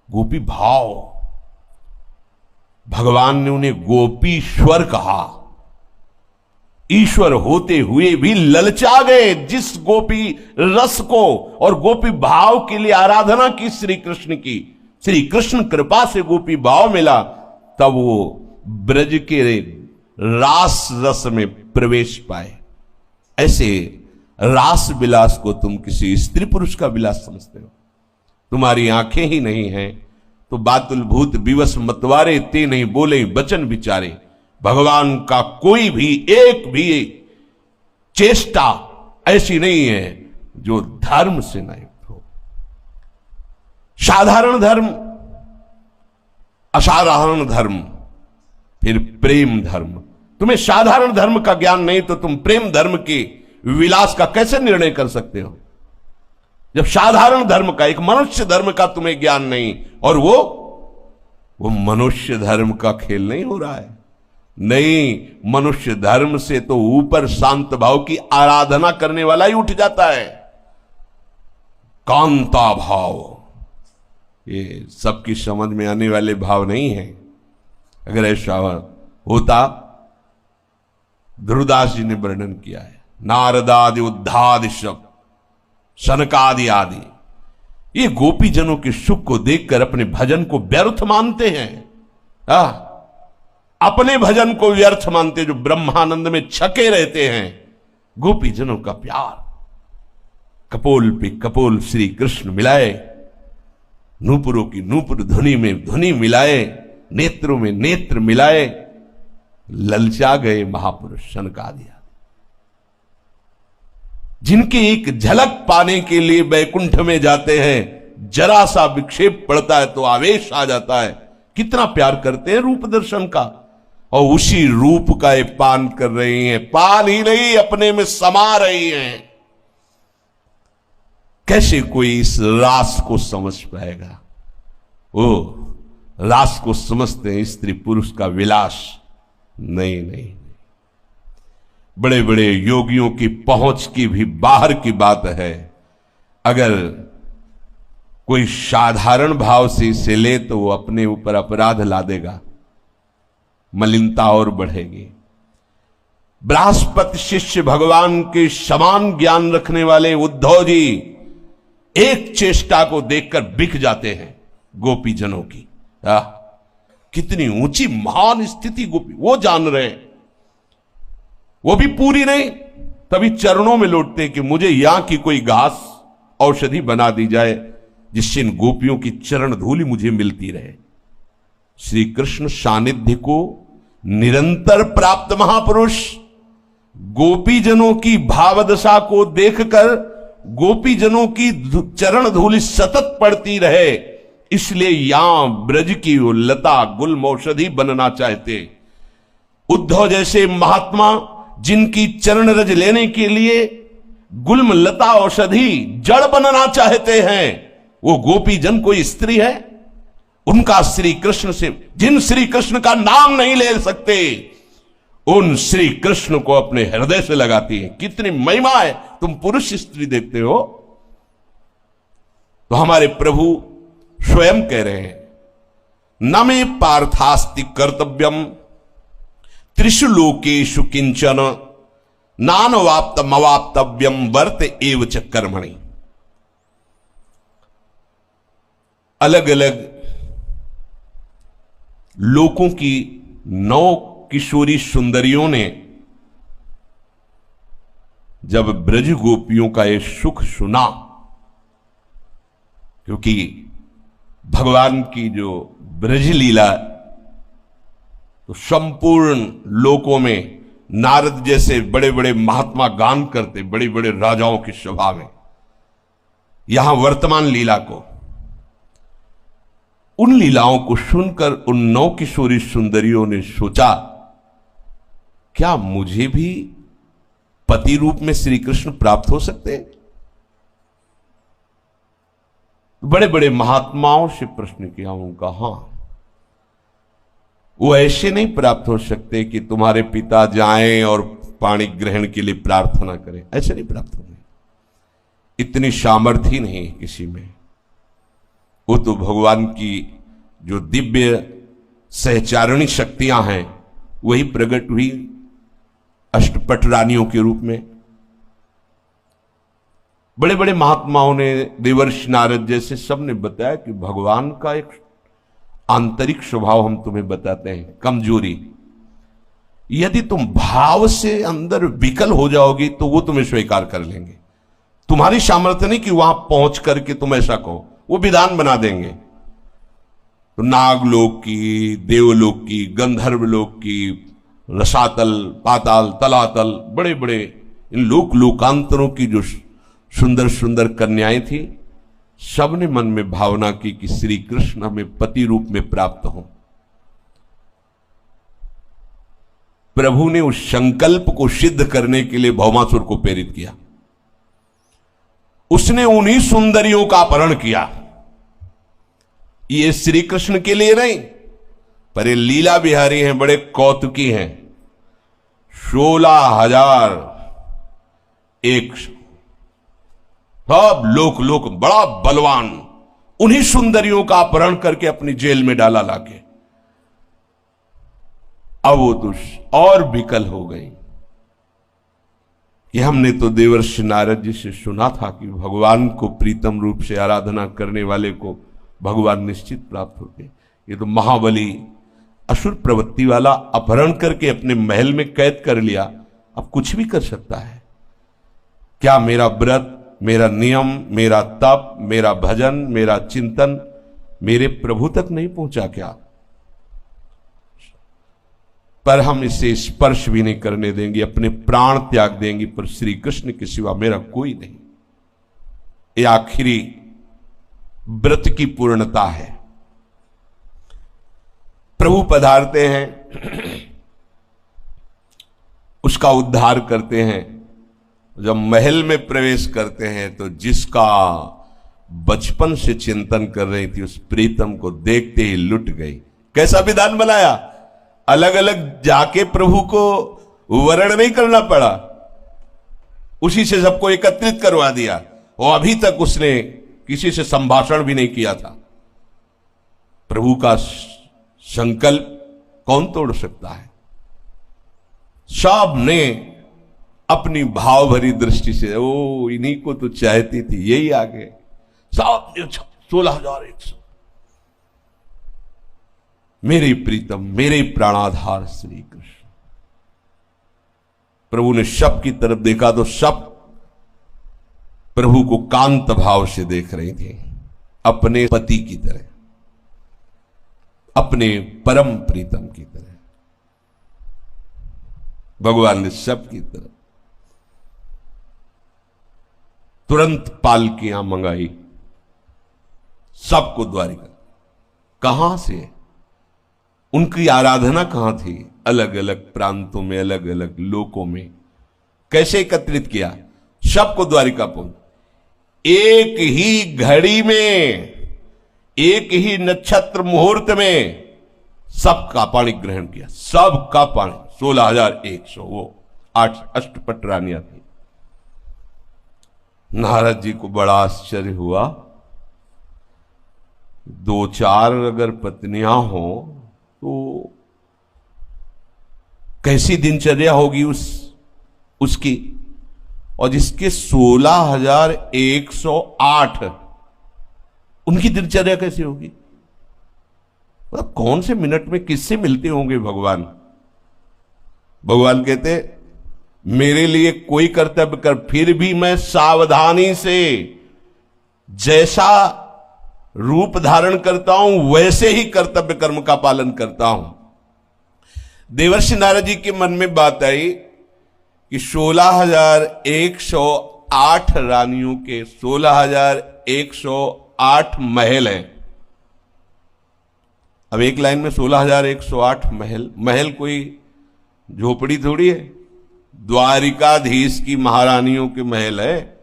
गोपी भाव। भगवान ने उन्हें गोपीश्वर कहा। ईश्वर होते हुए भी ललचा गए जिस गोपी रस को और गोपी भाव के लिए आराधना की श्री कृष्ण की, श्री कृष्ण कृपा से गोपी भाव मिला, तब वो ब्रज के रास रस में प्रवेश पाए। ऐसे रास विलास को तुम किसी स्त्री पुरुष का विलास समझते हो? तुम्हारी आंखें ही नहीं हैं तो बातुल भूत विवश मतवारे ते नहीं बोले बचन विचारे। भगवान का कोई भी एक भी चेष्टा ऐसी नहीं है जो धर्म से न युक्त हो। साधारण धर्म, असाधारण धर्म, फिर प्रेम धर्म। तुम्हें साधारण धर्म का ज्ञान नहीं तो तुम प्रेम धर्म के विलास का कैसे निर्णय कर सकते हो? जब साधारण धर्म का, एक मनुष्य धर्म का तुम्हें ज्ञान नहीं, और वो मनुष्य धर्म का खेल नहीं हो रहा है। नहीं, मनुष्य धर्म से तो ऊपर शांत भाव की आराधना करने वाला ही उठ जाता है। कांता भाव, ये सबकी समझ में आने वाले भाव नहीं है। अगर ऐसा होता, ध्रुवदास जी ने वर्णन किया है, नारदादि उद्धादि शब्द, सनकादि आदि, ये गोपी जनों के सुख को देखकर अपने भजन को व्यर्थ मानते हैं। अपने भजन को व्यर्थ मानते, जो ब्रह्मानंद में छके रहते हैं। गोपी जनों का प्यार, कपोल पे कपोल श्री कृष्ण मिलाए, नूपुरों की नूपुर ध्वनि में ध्वनि मिलाए, नेत्रों में नेत्र मिलाए, ललचा गए महापुरुष सनकादि। जिनकी एक झलक पाने के लिए बैकुंठ में जाते हैं, जरा सा विक्षेप पड़ता है तो आवेश आ जाता है। कितना प्यार करते हैं रूप दर्शन का, और उसी रूप का ये पान कर रही हैं। पान ही नहीं, अपने में समा रही हैं। कैसे कोई इस रास को समझ पाएगा? वो रास को समझते हैं स्त्री पुरुष का विलास। नहीं नहीं, बड़े बड़े योगियों की पहुंच की भी बाहर की बात है। अगर कोई साधारण भाव से इसे ले तो वो अपने ऊपर अपराध ला देगा, मलिनता और बढ़ेगी। बृहस्पति शिष्य भगवान के समान ज्ञान रखने वाले उद्धव जी एक चेष्टा को देखकर बिक जाते हैं गोपी जनों की। कितनी ऊंची महान स्थिति गोपी, वो जान रहे हैं। वो भी पूरी नहीं, तभी चरणों में लौटते हैं कि मुझे यहां की कोई घास औषधि बना दी जाए जिससे इन गोपियों की चरण धूलि मुझे मिलती रहे। श्री कृष्ण सानिध्य को निरंतर प्राप्त महापुरुष गोपी जनों की भावदशा को देखकर गोपी जनों की चरण धूलि सतत पड़ती रहे, इसलिए यहां ब्रज की वो लता गुल्म औषधि बनना चाहते। उद्धव जैसे महात्मा जिनकी चरण रज लेने के लिए गुल्म लता औषधि जड़ बनना चाहते हैं, वो गोपी जन कोई स्त्री है? उनका श्री कृष्ण से, जिन श्री कृष्ण का नाम नहीं ले सकते, उन श्री कृष्ण को अपने हृदय से लगाती है। कितनी महिमा है। तुम पुरुष स्त्री देखते हो, तो हमारे प्रभु स्वयं कह रहे हैं, न मे पार्थास्ति कर्तव्यम त्रिषु लोकेषु किंचन नानवाप्तमवाप्तव्यम वर्त एव च कर्मणि। अलग अलग लोकों की 9 किशोरी सुंदरियों ने जब ब्रज गोपियों का ये सुख सुना, क्योंकि भगवान की जो ब्रज लीला तो संपूर्ण लोकों में नारद जैसे बड़े बड़े महात्मा गान करते, बड़े बड़े राजाओं की सभा में, यहां वर्तमान लीला को, उन लीलाओं को सुनकर उन 9 किशोरी सुंदरियों ने सोचा, क्या मुझे भी पति रूप में श्री कृष्ण प्राप्त हो सकते? बड़े बड़े महात्माओं से प्रश्न किया, उनका हां, वो ऐसे नहीं प्राप्त हो सकते कि तुम्हारे पिता जाएं और पानी ग्रहण के लिए प्रार्थना करें, ऐसे नहीं प्राप्त होंगे। इतनी सामर्थ्य नहीं किसी में। वो तो भगवान की जो दिव्य सहचारणी शक्तियां हैं वही प्रकट हुई अष्टपट रानियों के रूप में। बड़े बड़े महात्माओं ने, देवर्षि नारद जैसे, सब ने बताया कि भगवान का एक आंतरिक स्वभाव हम तुम्हें बताते हैं, कमजोरी। यदि तुम भाव से अंदर विकल हो जाओगी तो वो तुम्हें स्वीकार कर लेंगे। तुम्हारी सामर्थ्य नहीं कि वहां पहुंच करके तुम ऐसा कहो, वो विधान बना देंगे। तो नागलोक की, देवलोक की, गंधर्वलोक की, रसातल, पाताल, तलातल, बड़े बड़े इन लोकांतरों की जो सुंदर सुंदर कन्याएं थी, सबने मन में भावना की कि श्री कृष्ण हमें पति रूप में प्राप्त हो। प्रभु ने उस संकल्प को सिद्ध करने के लिए भौमासुर को प्रेरित किया। उसने उन्हीं सुंदरियों का अपहरण किया। ये श्री कृष्ण के लिए नहीं, पर ये लीला बिहारी हैं, बड़े कौतुकी हैं। 16,100 सब लोक बड़ा बलवान, उन्हीं सुंदरियों का अपहरण करके अपनी जेल में डाला लाके। अब वो तो और विकल हो गई कि हमने तो देवर्षि नारद जी से सुना था कि भगवान को प्रीतम रूप से आराधना करने वाले को भगवान निश्चित प्राप्त होते। ये तो महाबली असुर प्रवृत्ति वाला अपहरण करके अपने महल में कैद कर लिया, अब कुछ भी कर सकता है क्या? मेरा व्रत, मेरा नियम, मेरा तप, मेरा भजन, मेरा चिंतन मेरे प्रभु तक नहीं पहुंचा क्या? पर हम इसे स्पर्श भी नहीं करने देंगे, अपने प्राण त्याग देंगे, पर श्री कृष्ण के सिवा मेरा कोई नहीं। ये आखिरी व्रत की पूर्णता है। प्रभु पधारते हैं, उसका उद्धार करते हैं। जब महल में प्रवेश करते हैं तो जिसका बचपन से चिंतन कर रही थी उस प्रीतम को देखते ही लुट गई। कैसा विधान बनाया? अलग अलग जाके प्रभु को वर्ण नहीं करना पड़ा, उसी से सबको एकत्रित करवा दिया। और अभी तक उसने किसी से संभाषण भी नहीं किया था। प्रभु का संकल्प कौन तोड़ सकता है? सब ने अपनी भाव भरी दृष्टि से, ओ इन्हीं को तो चाहती थी, यही आ गए। सब 16,100 मेरे प्रीतम, मेरे प्राणाधार श्री कृष्ण। प्रभु ने सब की तरफ देखा तो सब प्रभु को कांत भाव से देख रही थी, अपने पति की तरह, अपने परम प्रीतम की तरह। भगवान ने सब की तरफ तुरंत पालकियां मंगाई, सबको द्वारिका। कहां से? उनकी आराधना कहां थी? अलग अलग प्रांतों में, अलग अलग लोकों में। कैसे एकत्रित किया? सबको द्वारिका पहुंच, एक ही घड़ी में, एक ही नक्षत्र मुहूर्त में सबका पाणी ग्रहण किया। सबका पाणी 16,100, वो 8 अष्टपट रानियां थी। नारद जी को बड़ा आश्चर्य हुआ। 2-4 अगर पत्नियां हो तो कैसी दिनचर्या होगी उसकी? और जिसके 16,108, उनकी दिनचर्या कैसी होगी? मतलब कौन से मिनट में किससे मिलते होंगे भगवान? भगवान कहते मेरे लिए कोई कर्तव्य कर, फिर भी मैं सावधानी से जैसा रूप धारण करता हूं वैसे ही कर्तव्य कर्म का पालन करता हूं। देवर्षि नारद जी के मन में बात आई कि 16,108 रानियों के 16,108 महल हैं। अब एक लाइन में 16,108 महल। महल कोई झोपड़ी थोड़ी है, द्वारिकाधीश की महारानियों के महल है।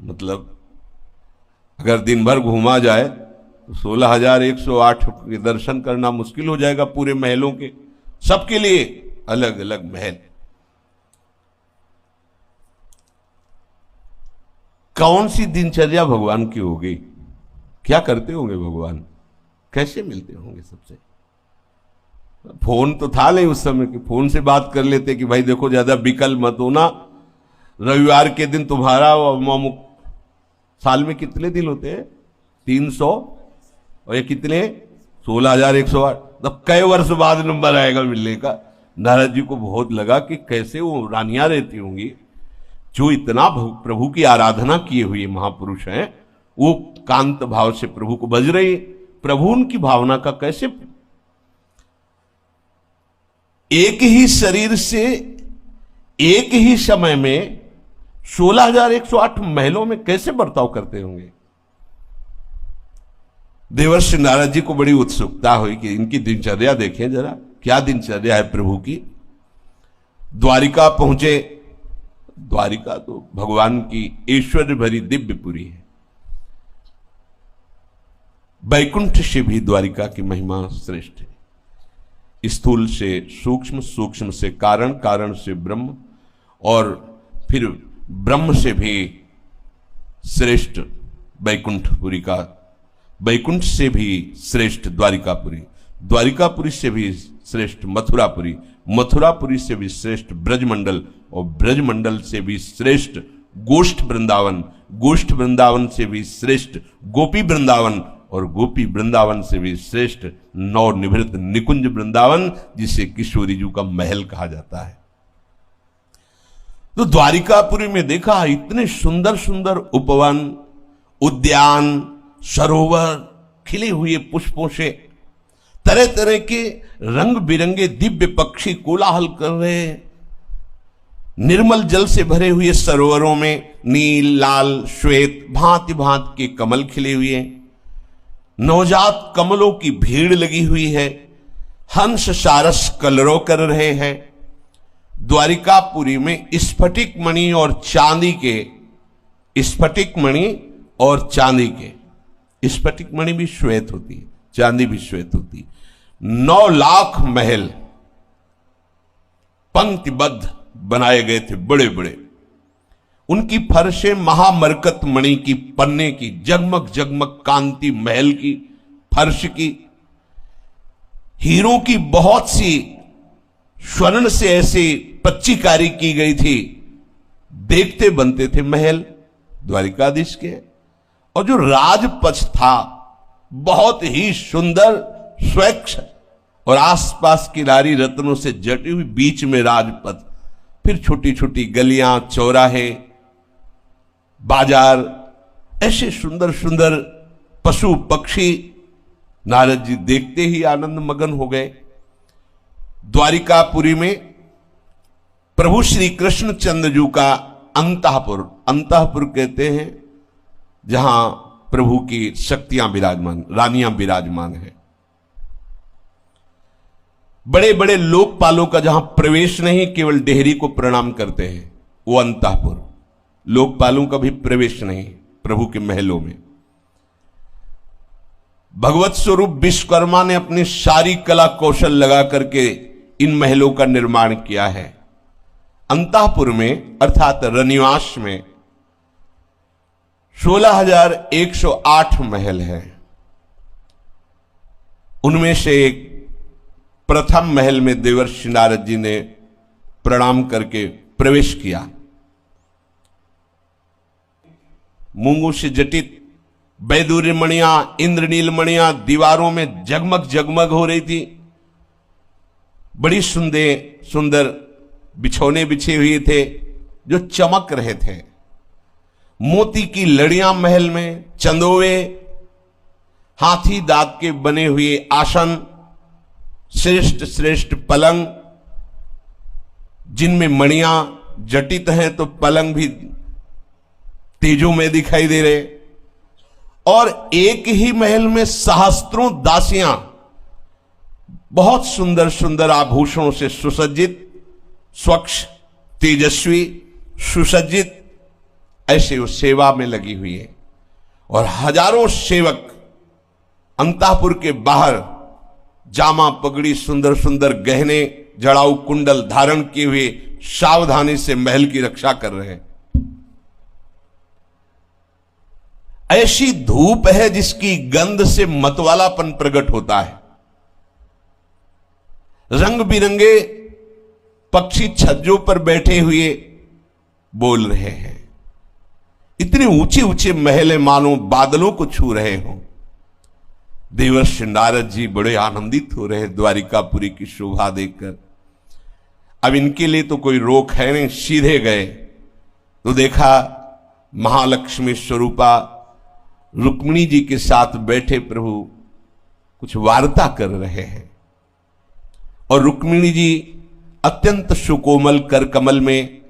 मतलब अगर दिन भर घूमा जाए तो 16,108 के दर्शन करना मुश्किल हो जाएगा पूरे महलों के। सबके लिए अलग अलग महल। कौन सी दिनचर्या भगवान की हो गई? क्या करते होंगे भगवान, कैसे मिलते होंगे सबसे। फोन तो था नहीं उस समय कि फोन से बात कर लेते कि भाई देखो ज्यादा विकल मत होना, रविवार के दिन तुम्हारा साल में कितने दिन होते हैं, 300, और ये कितने 16,108, तब कई वर्ष बाद नंबर आएगा मिलने का। नारद जी को बहुत लगा कि कैसे वो रानियां रहती होंगी जो इतना प्रभु की आराधना किए हुए महापुरुष हैं, वो कांत भाव से प्रभु को बज रही, प्रभु उनकी भावना का कैसे, एक ही शरीर से एक ही समय में 16,108 महलों में कैसे बर्ताव करते होंगे। देवर्षि नारद जी को बड़ी उत्सुकता हुई कि इनकी दिनचर्या देखें जरा, क्या दिनचर्या है प्रभु की। द्वारिका पहुंचे। द्वारिका तो भगवान की ऐश्वर्य भरी दिव्यपुरी है। वैकुंठ से भी द्वारिका की महिमा श्रेष्ठ है। स्थूल से सूक्ष्म, सूक्ष्म से कारण, कारण से ब्रह्म, और फिर ब्रह्म से भी श्रेष्ठ वैकुंठपुरी का, वैकुंठ से भी श्रेष्ठ द्वारिकापुरी, द्वारिकापुरी से भी श्रेष्ठ मथुरापुरी, मथुरापुरी से भी श्रेष्ठ ब्रजमंडल, और ब्रजमंडल से भी श्रेष्ठ गोष्ठ वृंदावन, गोष्ठ वृंदावन से भी श्रेष्ठ गोपी वृंदावन, और गोपी वृंदावन से भी श्रेष्ठ नवनिभृत निकुंज वृंदावन, जिसे किशोरी जी का महल कहा जाता है। तो द्वारिकापुरी में देखा इतने सुंदर सुंदर उपवन, उद्यान, सरोवर खिले हुए पुष्पों से, तरह तरह के रंग बिरंगे दिव्य पक्षी कोलाहल कर रहे हैं। निर्मल जल से भरे हुए सरोवरों में नील, लाल, श्वेत भांति भांति के कमल खिले हुए हैं। नवजात कमलों की भीड़ लगी हुई है। हंस सारस कलरव कर रहे हैं। द्वारिकापुरी में स्फटिक मणि और चांदी के, स्फटिक मणि और चांदी के, स्फटिक मणि भी श्वेत होती है, चांदी भी श्वेत होती है। 9 लाख महल पंक्तिबद्ध बनाए गए थे, बड़े बड़े। उनकी फर्शें महामरकत मणि की, पन्ने की, जगमग जगमग कांति महल की फर्श की, हीरों की बहुत सी स्वर्ण से ऐसी पच्चीकारी की गई थी, देखते बनते थे महल द्वारिकाधीश के। और जो राजपथ था बहुत ही सुंदर, स्वच्छ, और आसपास की नारी रत्नों से जटी हुई, बीच में राजपथ, फिर छोटी छोटी गलियां, चौराहे, बाजार, ऐसे सुंदर सुंदर पशु पक्षी। नारद जी देखते ही आनंद मगन हो गए। द्वारिकापुरी में प्रभु श्री कृष्ण चंद्र जी का अंतःपुर, अंतःपुर कहते हैं जहां प्रभु की शक्तियां विराजमान, रानियां विराजमान है। बड़े बड़े लोकपालों का जहां प्रवेश नहीं, केवल डेहरी को प्रणाम करते हैं, वो अंतःपुर। लोकपालों का भी प्रवेश नहीं प्रभु के महलों में। भगवत स्वरूप विश्वकर्मा ने अपनी सारी कला कौशल लगा करके इन महलों का निर्माण किया है। अंतःपुर में अर्थात रनिवास में 16,108 महल है। उनमें से एक प्रथम महल में देवर्षि नारद जी ने प्रणाम करके प्रवेश किया। मूंगों से जटित बैदूर्य मणियां, इंद्रनील मणियां दीवारों में जगमग जगमग हो रही थी। बड़ी सुंदर सुंदर बिछौने बिछे हुए थे जो चमक रहे थे। मोती की लड़ियां महल में, चंदोवे, हाथी दांत के बने हुए आसन, श्रेष्ठ श्रेष्ठ पलंग जिनमें मणियां जटित हैं तो पलंग भी तेजों में दिखाई दे रहे। और एक ही महल में सहस्त्रों दासियां बहुत सुंदर सुंदर आभूषणों से सुसज्जित, स्वच्छ, तेजस्वी, सुसज्जित, ऐसे वो सेवा में लगी हुई है। और हजारों सेवक अंतःपुर के बाहर जामा पगड़ी, सुंदर सुंदर गहने, जड़ाऊ कुंडल धारण किए हुए सावधानी से महल की रक्षा कर रहे हैं। ऐसी धूप है जिसकी गंध से मतवालापन प्रकट होता है। रंग बिरंगे पक्षी छज्जों पर बैठे हुए बोल रहे हैं। इतने ऊंचे ऊंचे महल मानो बादलों को छू रहे हो। देवर्षि नारद जी बड़े आनंदित हो रहे द्वारिकापुरी की शोभा देखकर। अब इनके लिए तो कोई रोक है नहीं, सीधे गए तो देखा महालक्ष्मी स्वरूपा रुक्मिणी जी के साथ बैठे प्रभु कुछ वार्ता कर रहे हैं और रुक्मिणी जी अत्यंत सुकोमल कर कमल में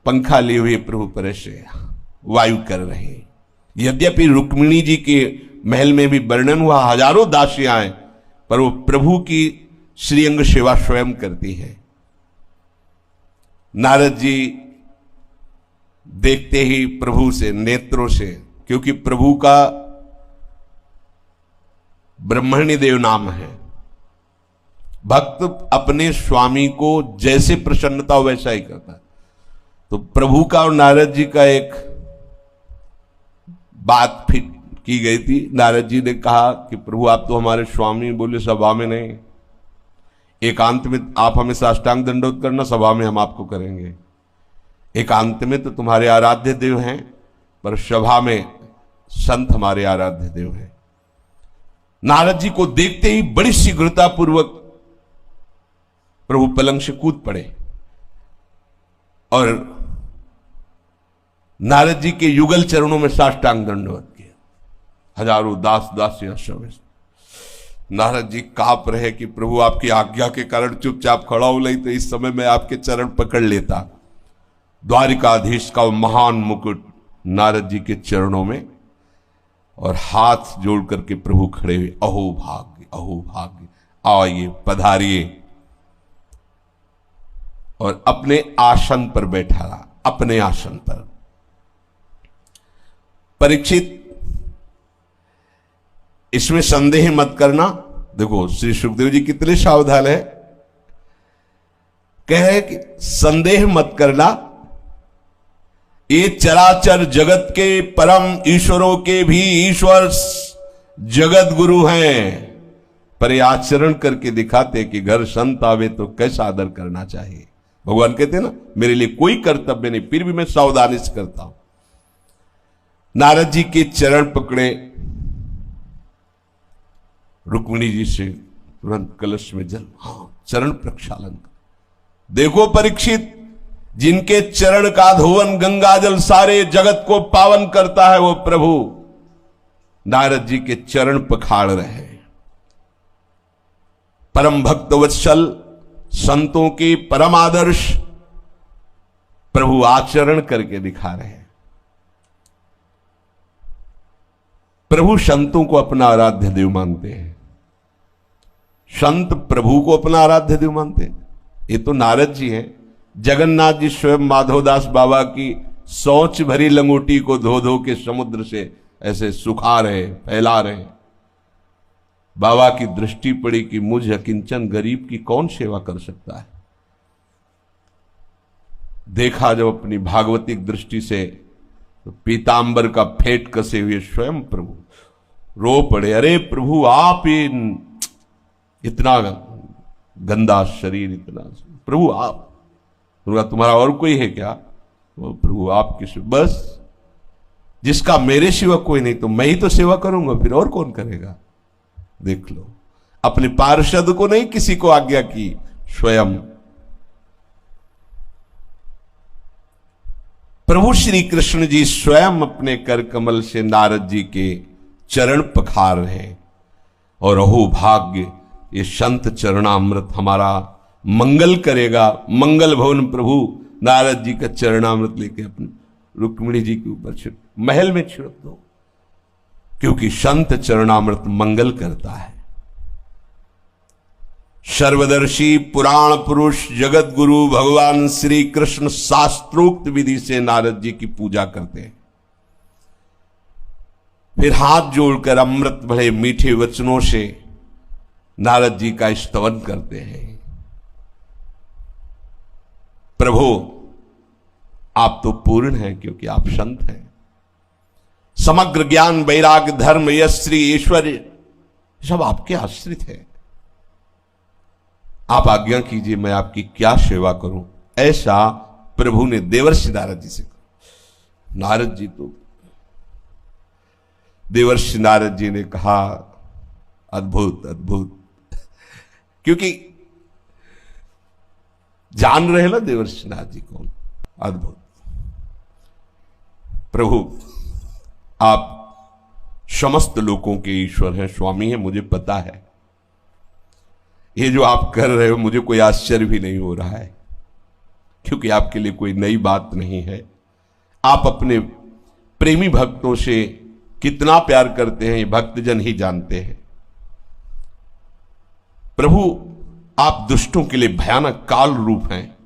पंखा लिए हुए प्रभु पर से वायु कर रहे हैं। यद्यपि रुक्मिणी जी के महल में भी वर्णन हुआ हजारों दासियां हैं, पर वो प्रभु की श्रीअंग सेवा स्वयं करती है। नारद जी देखते ही प्रभु से नेत्रों से, क्योंकि प्रभु का ब्रह्मण्य देव नाम है, भक्त अपने स्वामी को जैसे प्रसन्नता हो वैसा ही करता है। तो प्रभु का और नारद जी का एक बात फिट की गई थी। नारद जी ने कहा कि प्रभु आप तो हमारे स्वामी, बोले सभा में नहीं, एकांत में आप हमें साष्टांग दंडोत करना, सभा में हम आपको करेंगे। एकांत में तो तुम्हारे आराध्य देव हैं, पर सभा में संत हमारे आराध्य देव हैं। नारद जी को देखते ही बड़ी शीघ्रता पूर्वक प्रभु पलंग से कूद पड़े और नारद जी के युगल चरणों में साष्टांग दंडवत किया। हजारों दास दासियां सब नारद जी कांप रहे कि प्रभु आपकी आज्ञा के कारण चुपचाप खड़ा हो, नहीं तो इस समय मैं आपके चरण पकड़ लेता। द्वारिकाधीश का महान मुकुट नारद जी के चरणों में और हाथ जोड़ करके प्रभु खड़े हुए, अहो भाग्य अहो भाग्य, आइए पधारिए। और अपने आसन पर बैठा रहा, अपने आसन पर। परीक्षित इसमें संदेह मत करना। देखो श्री सुखदेव जी कितने सावधान है, कहे कि संदेह मत करना, ये चराचर जगत के परम ईश्वरों के भी ईश्वर जगत गुरु हैं, पर ये आचरण करके दिखाते कि घर संत आवे तो कैसा आदर करना चाहिए। भगवान कहते हैं ना, मेरे लिए कोई कर्तव्य नहीं, फिर भी मैं सावधानी से करता हूं। नारद जी के चरण पकड़े, रुक्मिणी जी से तुरंत कलश में जल, चरण प्रक्षालन। देखो परीक्षित, जिनके चरण का धोवन गंगा जल सारे जगत को पावन करता है, वो प्रभु नारद जी के चरण पखाड़ रहे हैं। परम भक्त वत्सल, संतों के परम आदर्श प्रभु आचरण करके दिखा रहे हैं। प्रभु संतों को अपना आराध्य देव मानते हैं, संत प्रभु को अपना आराध्य देव मानते हैं। ये तो नारद जी हैं। जगन्नाथ जी स्वयं माधवदास बाबा की सोच भरी लंगोटी को धो धो के समुद्र से ऐसे सुखा रहे, फैला रहे। बाबा की दृष्टि पड़ी कि मुझ अकिंचन गरीब की कौन सेवा कर सकता है। देखा जब अपनी भागवतिक दृष्टि से, तो पीतांबर का फेट कसे हुए स्वयं प्रभु रो पड़े, अरे प्रभु आप इतना गंदा शरीर, इतना प्रभु आप, तुम्हारा और कोई है क्या? वो प्रभु आपकी बस, जिसका मेरे सिवा कोई नहीं, तो मैं ही तो सेवा करूंगा, फिर और कौन करेगा? देख लो, अपने पार्षद को नहीं किसी को आज्ञा की, स्वयं प्रभु श्री कृष्ण जी स्वयं अपने कर कमल से नारद जी के चरण पखार रहे हैं। और अहो भाग्य, ये संत चरणामृत हमारा मंगल करेगा। मंगल भवन प्रभु नारद जी का चरणामृत लेके अपने रुक्मिणी जी के ऊपर महल में छिड़क दो, क्योंकि संत चरणामृत मंगल करता है। सर्वदर्शी पुराण पुरुष जगत गुरु भगवान श्री कृष्ण शास्त्रोक्त विधि से नारद जी की पूजा करते हैं। फिर हाथ जोड़कर अमृत भरे मीठे वचनों से नारद जी का स्तवन करते हैं। प्रभु आप तो पूर्ण हैं, क्योंकि आप संत हैं। समग्र ज्ञान, वैराग्य, धर्म, यश, श्री, ऐश्वर्य सब आपके आश्रित है। आप आज्ञा कीजिए मैं आपकी क्या सेवा करूं। ऐसा प्रभु ने देवर्षि नारद जी से कहा। नारद जी तो देवर्षि नारद जी ने कहा अद्भुत अद्भुत, क्योंकि जान रहे ना देवर्षि नारद जी कौन। अद्भुत प्रभु, आप समस्त लोगों के ईश्वर हैं, स्वामी हैं, मुझे पता है। ये जो आप कर रहे हो मुझे कोई आश्चर्य भी नहीं हो रहा है, क्योंकि आपके लिए कोई नई बात नहीं है। आप अपने प्रेमी भक्तों से कितना प्यार करते हैं ये भक्तजन ही जानते हैं। प्रभु, आप दुष्टों के लिए भयानक काल रूप हैं,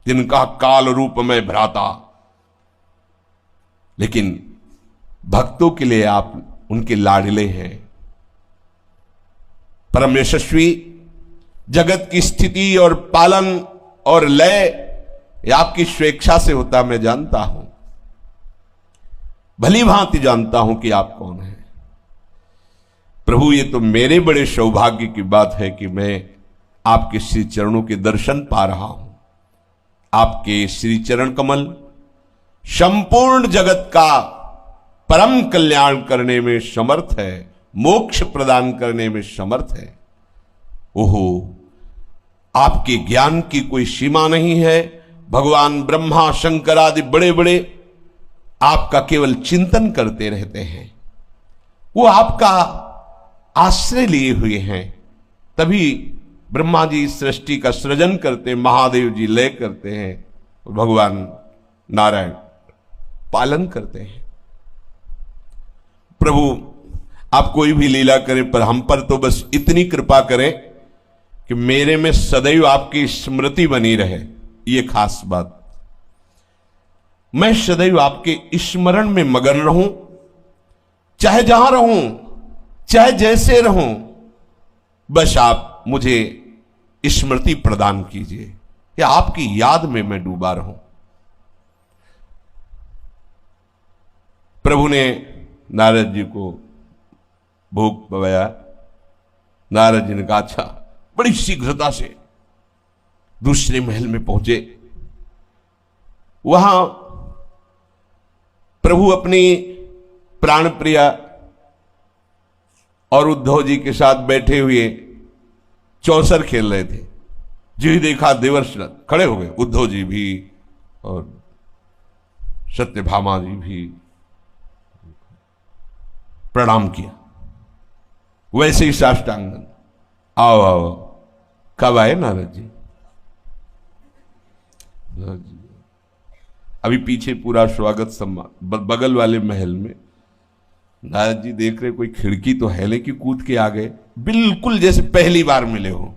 जिनका काल रूप में भ्राता, लेकिन भक्तों के लिए आप उनके लाडले हैं। परम यशस्वी, जगत की स्थिति और पालन और लय ये आपकी स्वेच्छा से होता मैं जानता हूं, भली भांति जानता हूं कि आप कौन हैं। प्रभु, ये तो मेरे बड़े सौभाग्य की बात है कि मैं आपके श्री चरणों के दर्शन पा रहा हूं। आपके श्री चरण कमल संपूर्ण जगत का परम कल्याण करने में समर्थ है, मोक्ष प्रदान करने में समर्थ है। ओहो, आपके ज्ञान की कोई सीमा नहीं है। भगवान ब्रह्मा, शंकर आदि बड़े बड़े आपका केवल चिंतन करते रहते हैं। वो आपका आश्रय लिए हुए हैं, तभी ब्रह्मा जी सृष्टि का सृजन करते, महादेव जी लय करते हैं, भगवान नारायण पालन करते हैं। प्रभु, आप कोई भी लीला करें, पर हम पर तो बस इतनी कृपा करें कि मेरे में सदैव आपकी स्मृति बनी रहे। ये खास बात, मैं सदैव आपके स्मरण में मगन रहूं, चाहे जहां रहूं, चाहे जैसे रहूं, बस आप मुझे स्मृति प्रदान कीजिए, या आपकी याद में मैं डूबा रहूं। प्रभु ने नारद जी को भोग पवाया। नारद जी ने कहा अच्छा, बड़ी शीघ्रता से दूसरे महल में पहुंचे। वहां प्रभु अपनी प्राण प्रिया और उद्धव जी के साथ बैठे हुए चौसर खेल रहे थे। जो ही देखा देवर्षि खड़े हो गए, उद्धव जी भी और सत्यभामा जी भी प्रणाम किया। वैसे ही साष्टांगन, आओ आओ। कब आए नारद जी? अभी पीछे पूरा स्वागत सम्मान, बगल वाले महल में नारद जी देख रहे कोई खिड़की तो है, लेकिन कूद के आ गए, बिल्कुल जैसे पहली बार मिले हो।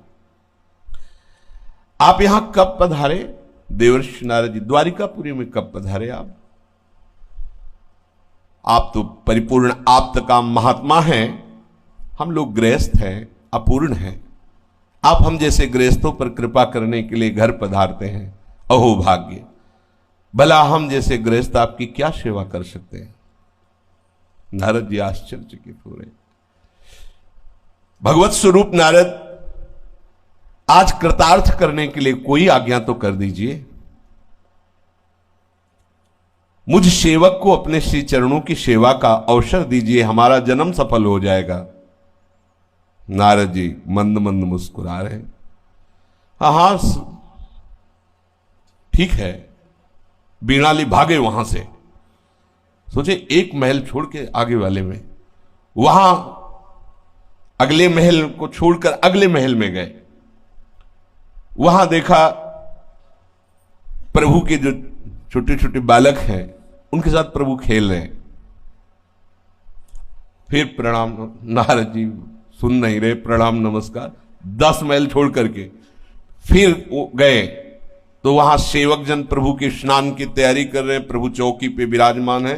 आप यहां कब पधारे? देवर्षि नारद जी द्वारिकापुरी में कब पधारे आप तो परिपूर्ण आप्तकाम महात्मा हैं, हम लोग गृहस्थ हैं, अपूर्ण हैं। आप हम जैसे गृहस्थों पर कृपा करने के लिए घर पधारते हैं, अहो भाग्य। भला हम जैसे गृहस्थ आपकी क्या सेवा कर सकते हैं? नारद जी आश्चर्यचकित हो रहे। भगवत स्वरूप नारद, आज कृतार्थ करने के लिए कोई आज्ञा तो कर दीजिए। मुझ सेवक को अपने श्री चरणों की सेवा का अवसर दीजिए, हमारा जन्म सफल हो जाएगा। नारद जी मंद मंद मुस्कुरा रहे। हाँ, ठीक है। बीणाली भागे वहां से, सोचे एक महल छोड़ के आगे वाले में, वहां अगले महल को छोड़कर अगले महल में गए। वहां देखा प्रभु के जो छोटे छोटे बालक हैं उनके साथ प्रभु खेल रहे हैं। फिर प्रणाम, नारद जी सुन नहीं रहे, प्रणाम नमस्कार। 10 महल छोड़ करके फिर वो गए तो वहां सेवक जन प्रभु के स्नान की तैयारी कर रहे हैं। प्रभु चौकी पे विराजमान है,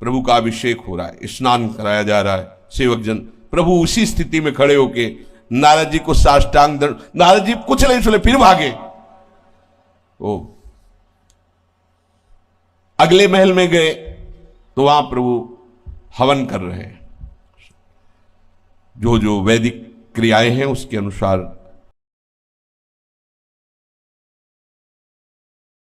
प्रभु का अभिषेक हो रहा है, स्नान कराया जा रहा है। सेवक जन प्रभु उसी स्थिति में खड़े होके नारद जी को साष्टांग दंड। नारद जी कुछ नहीं सुने, फिर भागे। ओ अगले महल में गए तो वहां प्रभु हवन कर रहे हैं। जो जो वैदिक क्रियाएं हैं उसके अनुसार